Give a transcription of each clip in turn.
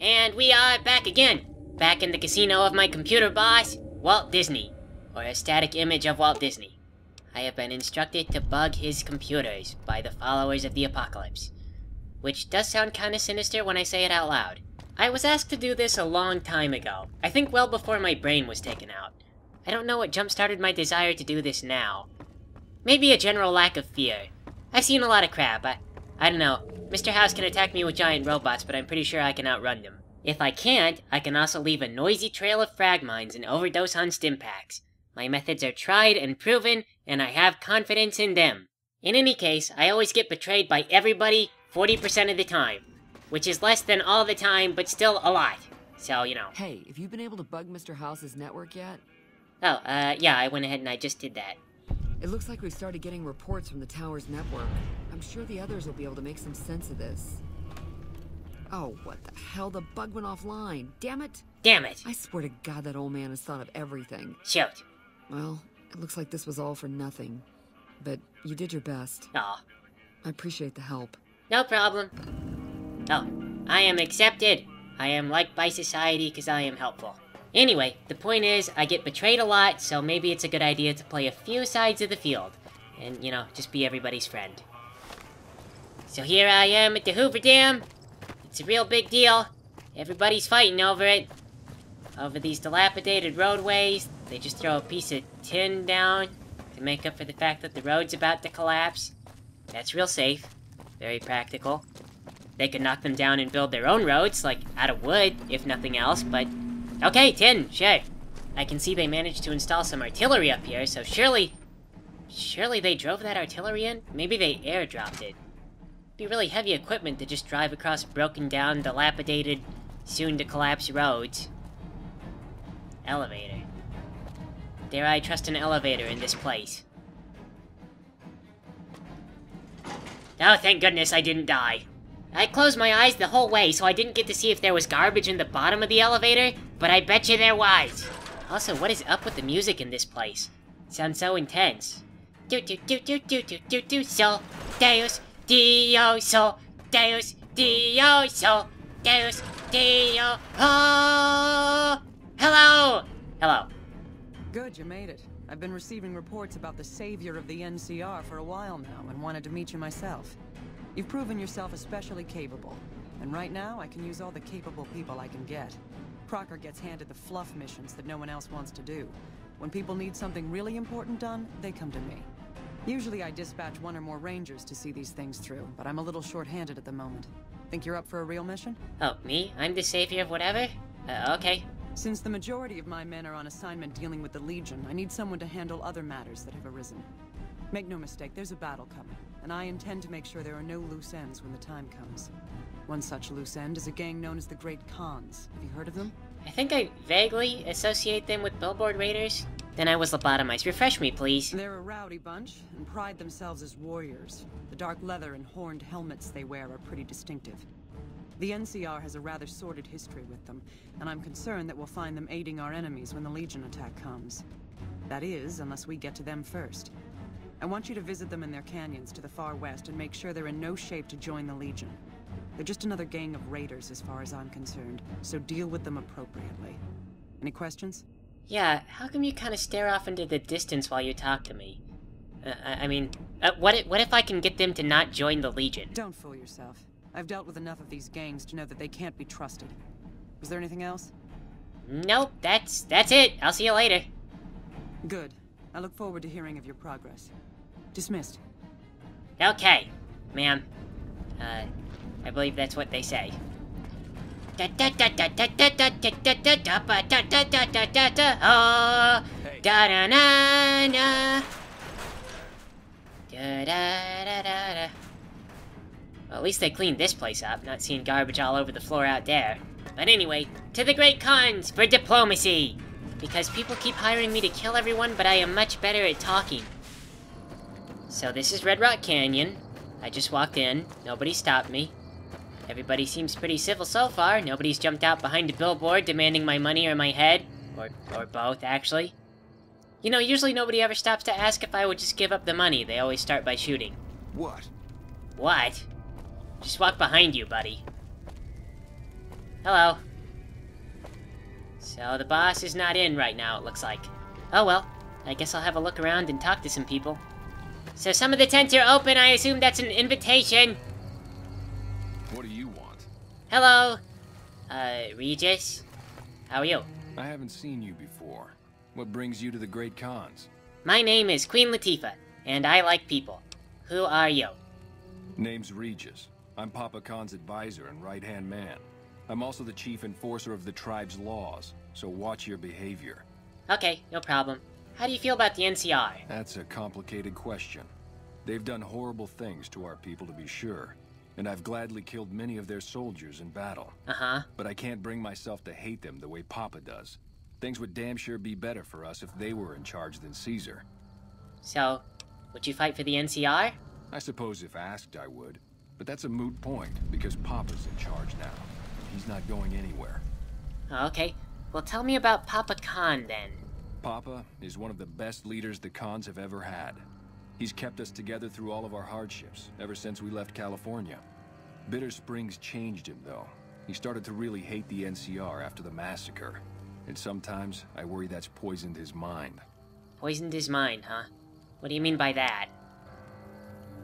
And we are back again. Back in the casino of my computer boss, Walt Disney. Or a static image of Walt Disney. I have been instructed to bug his computers by the followers of the apocalypse. Which does sound kinda sinister when I say it out loud. I was asked to do this a long time ago. I think well before my brain was taken out. I don't know what jump-started my desire to do this now. Maybe a general lack of fear. I've seen a lot of crap. I don't know. Mr. House can attack me with giant robots, but I'm pretty sure I can outrun them. If I can't, I can also leave a noisy trail of frag mines and overdose on stim packs. My methods are tried and proven, and I have confidence in them. In any case, I always get betrayed by everybody 40% of the time. Which is less than all the time, but still a lot. So, you know. Hey, have you been able to bug Mr. House's network yet? Oh, yeah, I went ahead and I just did that. It looks like we've started getting reports from the tower's network. I'm sure the others will be able to make some sense of this. Oh, what the hell? The bug went offline. Damn it! Damn it! I swear to God that old man has thought of everything. Shoot. Well, it looks like this was all for nothing. But you did your best. Aw. I appreciate the help. No problem. Oh, I am accepted. I am liked by society because I am helpful. Anyway, the point is, I get betrayed a lot, so maybe it's a good idea to play a few sides of the field. And, you know, just be everybody's friend. So here I am at the Hoover Dam. It's a real big deal. Everybody's fighting over it. Over these dilapidated roadways. They just throw a piece of tin down to make up for the fact that the road's about to collapse. That's real safe. Very practical. They could knock them down and build their own roads, like out of wood, if nothing else, but... Okay, tin, sure. I can see they managed to install some artillery up here, so surely they drove that artillery in? Maybe they airdropped it. It'd be really heavy equipment to just drive across broken down, dilapidated, soon-to-collapse roads. Elevator. Dare I trust an elevator in this place? Oh, thank goodness I didn't die. I closed my eyes the whole way, so I didn't get to see if there was garbage in the bottom of the elevator, but I bet you there was. Also, what is up with the music in this place? It sounds so intense. Do do do do do do do do sol Deus Dio sol Deus Dio sol Deus Dio. Oh, hello, hello. Good, you made it. I've been receiving reports about the savior of the NCR for a while now, and wanted to meet you myself. You've proven yourself especially capable, and right now I can use all the capable people I can get. Crocker gets handed the fluff missions that no one else wants to do. When people need something really important done, they come to me. Usually I dispatch one or more rangers to see these things through, but I'm a little short-handed at the moment. Think you're up for a real mission? Oh, me? I'm the savior of whatever? Okay. Since the majority of my men are on assignment dealing with the Legion, I need someone to handle other matters that have arisen. Make no mistake, there's a battle coming, and I intend to make sure there are no loose ends when the time comes. One such loose end is a gang known as the Great Khans. Have you heard of them? I think I vaguely associate them with billboard raiders. Then I was lobotomized. Refresh me, please. They're a rowdy bunch, and pride themselves as warriors. The dark leather and horned helmets they wear are pretty distinctive. The NCR has a rather sordid history with them, and I'm concerned that we'll find them aiding our enemies when the Legion attack comes. That is, unless we get to them first. I want you to visit them in their canyons to the far west and make sure they're in no shape to join the Legion. They're just another gang of raiders as far as I'm concerned, so deal with them appropriately. Any questions? Yeah, how come you kind of stare off into the distance while you talk to me? What if I can get them to not join the Legion? Don't fool yourself. I've dealt with enough of these gangs to know that they can't be trusted. Was there anything else? Nope, that's it. I'll see you later. Good. I look forward to hearing of your progress. Dismissed. Okay, ma'am. I believe that's what they say. Oh, da da na na. Da da da da da. Well, at least they cleaned this place up, not seeing garbage all over the floor out there. But anyway, to the Great Khans for diplomacy! Because people keep hiring me to kill everyone, but I am much better at talking. So this is Red Rock Canyon. I just walked in, nobody stopped me. Everybody seems pretty civil so far. Nobody's jumped out behind a billboard demanding my money or my head. Or both, actually. You know, usually nobody ever stops to ask if I would just give up the money. They always start by shooting. What? What? Just walk behind you, buddy. Hello. So the boss is not in right now, it looks like. Oh well, I guess I'll have a look around and talk to some people. So some of the tents are open, I assume that's an invitation. What do you want? Hello. Regis? How are you? I haven't seen you before. What brings you to the Great Khans? My name is Queen Latifah, and I like people. Who are you? Name's Regis. I'm Papa Khan's advisor and right-hand man. I'm also the chief enforcer of the tribe's laws, so watch your behavior. Okay, no problem. How do you feel about the NCR? That's a complicated question. They've done horrible things to our people, to be sure, and I've gladly killed many of their soldiers in battle. Uh-huh. But I can't bring myself to hate them the way Papa does. Things would damn sure be better for us if they were in charge than Caesar. So, would you fight for the NCR? I suppose if asked, I would. But that's a moot point, because Papa's in charge now. He's not going anywhere. Oh, okay. Well, tell me about Papa Khan, then. Papa is one of the best leaders the Khans have ever had. He's kept us together through all of our hardships, ever since we left California. Bitter Springs changed him, though. He started to really hate the NCR after the massacre. And sometimes, I worry that's poisoned his mind. Poisoned his mind, huh? What do you mean by that?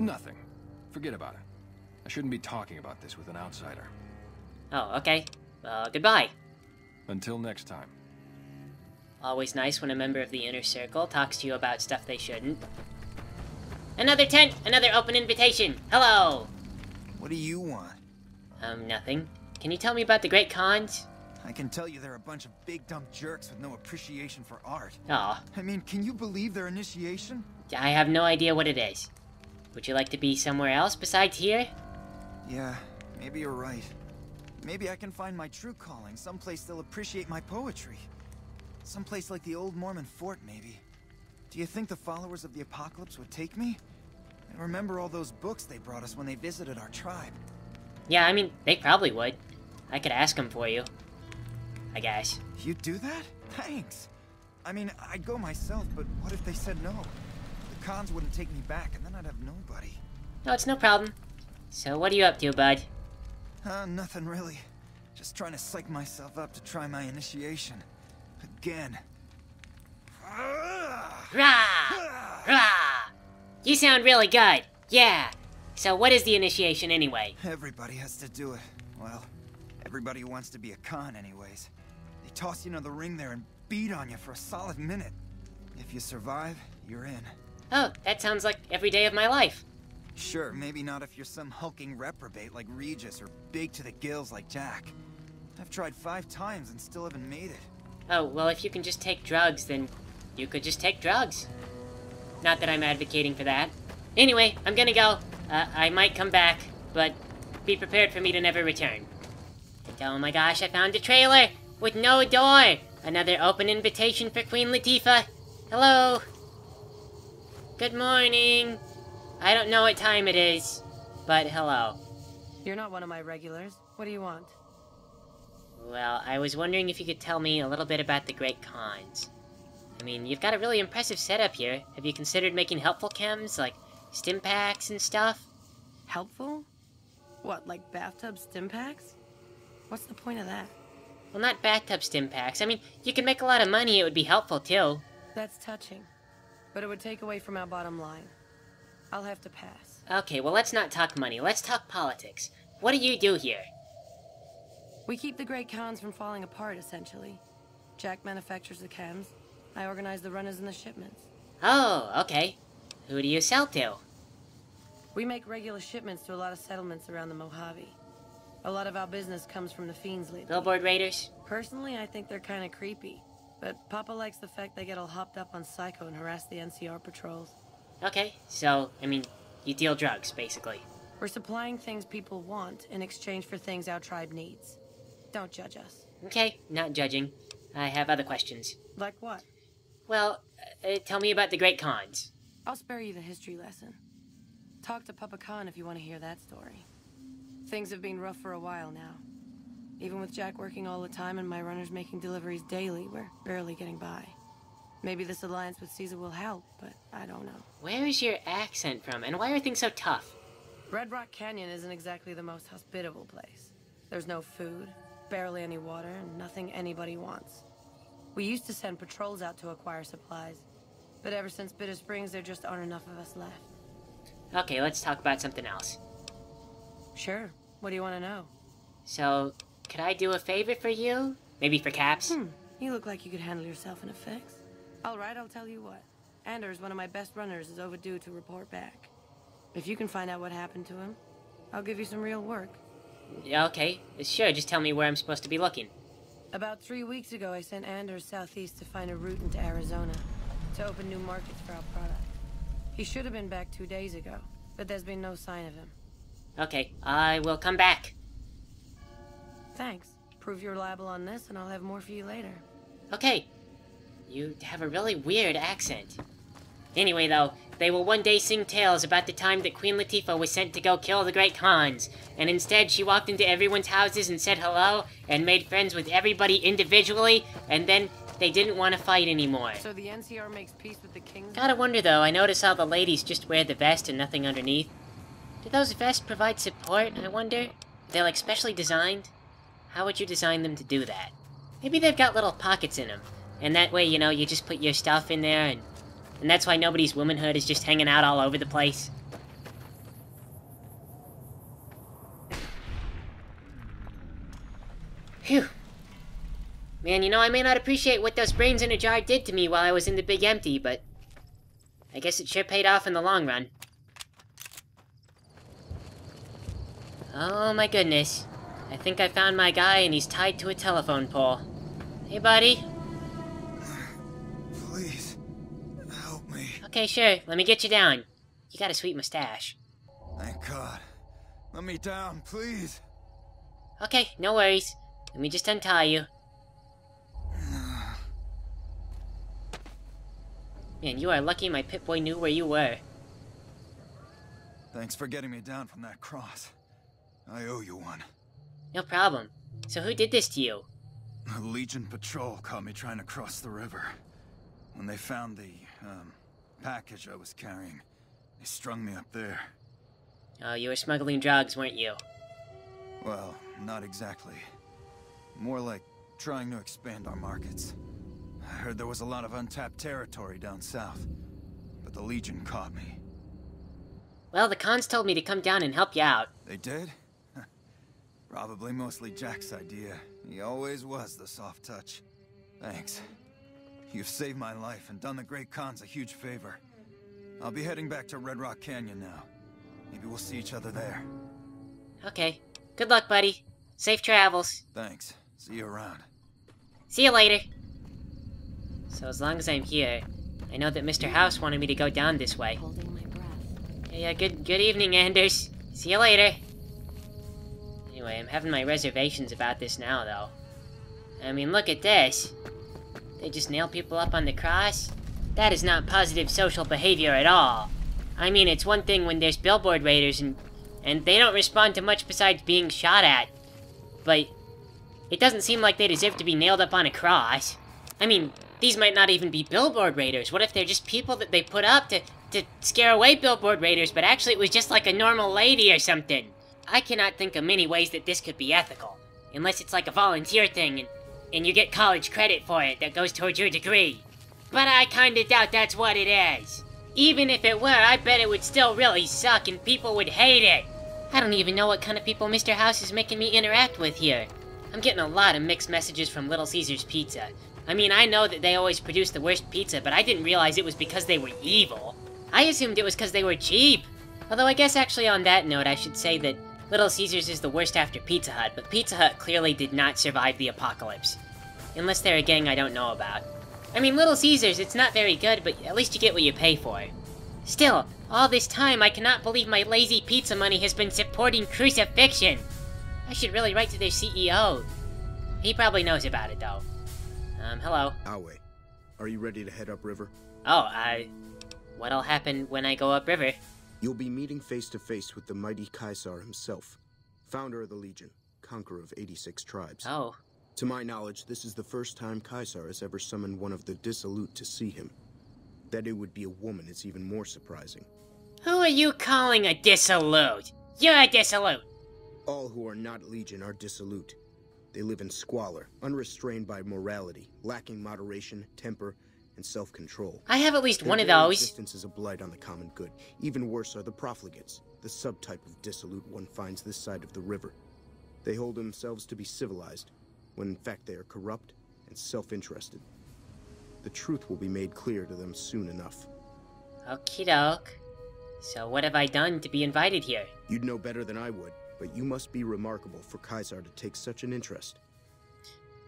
Nothing. Forget about it. I shouldn't be talking about this with an outsider. Oh, okay. Goodbye. Until next time. Always nice when a member of the inner circle talks to you about stuff they shouldn't. Another tent! Another open invitation! Hello! What do you want? Nothing. Can you tell me about the Great Khans? I can tell you they're a bunch of big dumb jerks with no appreciation for art. Aw. I mean, can you believe their initiation? I have no idea what it is. Would you like to be somewhere else besides here? Yeah, maybe you're right. Maybe I can find my true calling, someplace they'll appreciate my poetry. Someplace like the old Mormon fort, maybe. Do you think the followers of the apocalypse would take me? I remember all those books they brought us when they visited our tribe. Yeah, I mean, they probably would. I could ask them for you. I guess. You'd do that? Thanks. I mean, I'd go myself, but what if they said no? The Khans wouldn't take me back, and then I'd have nobody. No, it's no problem. So what are you up to, bud? Nothing really. Just trying to psych myself up to try my initiation. Again. Rah! Rah! You sound really good. Yeah. So what is the initiation anyway? Everybody has to do it. Well, everybody who wants to be a Khan anyways. They toss you into the ring there and beat on you for a solid minute. If you survive, you're in. Oh, that sounds like every day of my life. Sure, maybe not if you're some hulking reprobate like Regis or big to the gills like Jack. I've tried 5 times and still haven't made it. Oh, well, if you can just take drugs, then you could just take drugs. Not that I'm advocating for that. Anyway, I'm gonna go. I might come back, but be prepared for me to never return. And oh my gosh, I found a trailer with no door. Another open invitation for Queen Latifah. Hello. Good morning. I don't know what time it is, but hello. You're not one of my regulars. What do you want? Well, I was wondering if you could tell me a little bit about the Great Khans. I mean, you've got a really impressive setup here. Have you considered making helpful chems, like stim packs and stuff? Helpful? What, like bathtub stim packs? What's the point of that? Well, not bathtub stim packs. I mean, you can make a lot of money. It would be helpful, too. That's touching. But it would take away from our bottom line. I'll have to pass. Okay, well, let's not talk money. Let's talk politics. What do you do here? We keep the Great Khans from falling apart, essentially. Jack manufactures the chems. I organize the runners and the shipments. Oh, okay. Who do you sell to? We make regular shipments to a lot of settlements around the Mojave. A lot of our business comes from the fiends lately. Billboard raiders? Personally, I think they're kind of creepy. But Papa likes the fact they get all hopped up on Psycho and harass the NCR patrols. Okay, so, I mean, you deal drugs, basically. We're supplying things people want in exchange for things our tribe needs. Don't judge us. Okay, not judging. I have other questions. Like what? Well, tell me about the Great Khans. I'll spare you the history lesson. Talk to Papa Khan if you want to hear that story. Things have been rough for a while now. Even with Jack working all the time and my runners making deliveries daily, we're barely getting by. Maybe this alliance with Caesar will help, but I don't know. Where is your accent from, and why are things so tough? Red Rock Canyon isn't exactly the most hospitable place. There's no food, barely any water, and nothing anybody wants. We used to send patrols out to acquire supplies, but ever since Bitter Springs, there just aren't enough of us left. Okay, let's talk about something else. Sure. What do you want to know? So, could I do a favor for you? Maybe for Caps? You look like you could handle yourself in a fix. All right, I'll tell you what. Anders, one of my best runners, is overdue to report back. If you can find out what happened to him, I'll give you some real work. Yeah, okay. Sure, just tell me where I'm supposed to be looking. About 3 weeks ago, I sent Anders southeast to find a route into Arizona, to open new markets for our product. He should have been back 2 days ago, but there's been no sign of him. Okay, I will come back. Thanks. Prove you're reliable on this, and I'll have more for you later. Okay. You have a really weird accent. Anyway, though, they will one day sing tales about the time that Queen Latifah was sent to go kill the Great Khans, and instead she walked into everyone's houses and said hello, and made friends with everybody individually, and then they didn't want to fight anymore. So the NCR makes peace with the kings? Gotta wonder, though, I notice all the ladies just wear the vest and nothing underneath. Do those vests provide support, I wonder? They're, like, specially designed? How would you design them to do that? Maybe they've got little pockets in them, and that way, you know, you just put your stuff in there, and that's why nobody's womanhood is just hanging out all over the place. Phew. Man, you know, I may not appreciate what those brains in a jar did to me while I was in the Big Empty, but I guess it sure paid off in the long run. Oh my goodness. I think I found my guy and he's tied to a telephone pole. Hey, buddy. Please, help me. Okay, sure. Let me get you down. You got a sweet mustache. Thank God. Let me down, please. Okay, no worries. Let me just untie you. Man, you are lucky my Pip-Boy knew where you were. Thanks for getting me down from that cross. I owe you one. No problem. So who did this to you? A Legion patrol caught me trying to cross the river. When they found the, package I was carrying, they strung me up there. Oh, you were smuggling drugs, weren't you? Well, not exactly. More like trying to expand our markets. I heard there was a lot of untapped territory down south, but the Legion caught me. Well, the cons told me to come down and help you out. They did? Probably mostly Jack's idea. He always was the soft touch. Thanks. You've saved my life and done the Great Khans a huge favor. I'll be heading back to Red Rock Canyon now. Maybe we'll see each other there. Okay. Good luck, buddy. Safe travels. Thanks. See you around. See you later. So as long as I'm here, I know that Mr. House wanted me to go down this way. Holding my breath. Yeah, good evening, Anders. See you later. Anyway, I'm having my reservations about this now, though. I mean, look at this. They just nail people up on the cross? That is not positive social behavior at all. I mean, it's one thing when there's billboard raiders and they don't respond to much besides being shot at. But it doesn't seem like they deserve to be nailed up on a cross. I mean, these might not even be billboard raiders. What if they're just people that they put up to scare away billboard raiders, but actually it was just like a normal lady or something? I cannot think of many ways that this could be ethical. Unless it's like a volunteer thing, and you get college credit for it that goes towards your degree. But I kinda doubt that's what it is. Even if it were, I bet it would still really suck and people would hate it. I don't even know what kind of people Mr. House is making me interact with here. I'm getting a lot of mixed messages from Little Caesars Pizza. I mean, I know that they always produce the worst pizza, but I didn't realize it was because they were evil. I assumed it was because they were cheap. Although I guess actually on that note, I should say that Little Caesars is the worst after Pizza Hut, but Pizza Hut clearly did not survive the apocalypse. Unless they're a gang I don't know about. I mean, Little Caesars, it's not very good, but at least you get what you pay for. Still, all this time, I cannot believe my lazy pizza money has been supporting crucifixion. I should really write to their CEO. He probably knows about it, though. Hello. Awe, are you ready to head upriver? Oh, what'll happen when I go upriver? You'll be meeting face to face with the mighty Caesar himself, founder of the Legion, conqueror of 86 tribes. Oh. To my knowledge, this is the first time Caesar has ever summoned one of the dissolute to see him. That it would be a woman is even more surprising. Who are you calling a dissolute? You're a dissolute! All who are not Legion are dissolute. They live in squalor, unrestrained by morality, lacking moderation, temper, and self-control. I have at least one of Their those. existence is a blight on the common good. Even worse are the profligates, the subtype of dissolute one finds this side of the river. They hold themselves to be civilized, when in fact they are corrupt and self-interested. The truth will be made clear to them soon enough. Okie doke. So what have I done to be invited here? You'd know better than I would, but you must be remarkable for Caesar to take such an interest.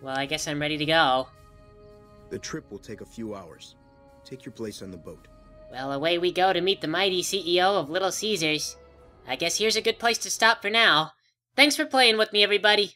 Well, I guess I'm ready to go. The trip will take a few hours. Take your place on the boat. Well, away we go to meet the mighty CEO of Little Caesars. I guess here's a good place to stop for now. Thanks for playing with me, everybody.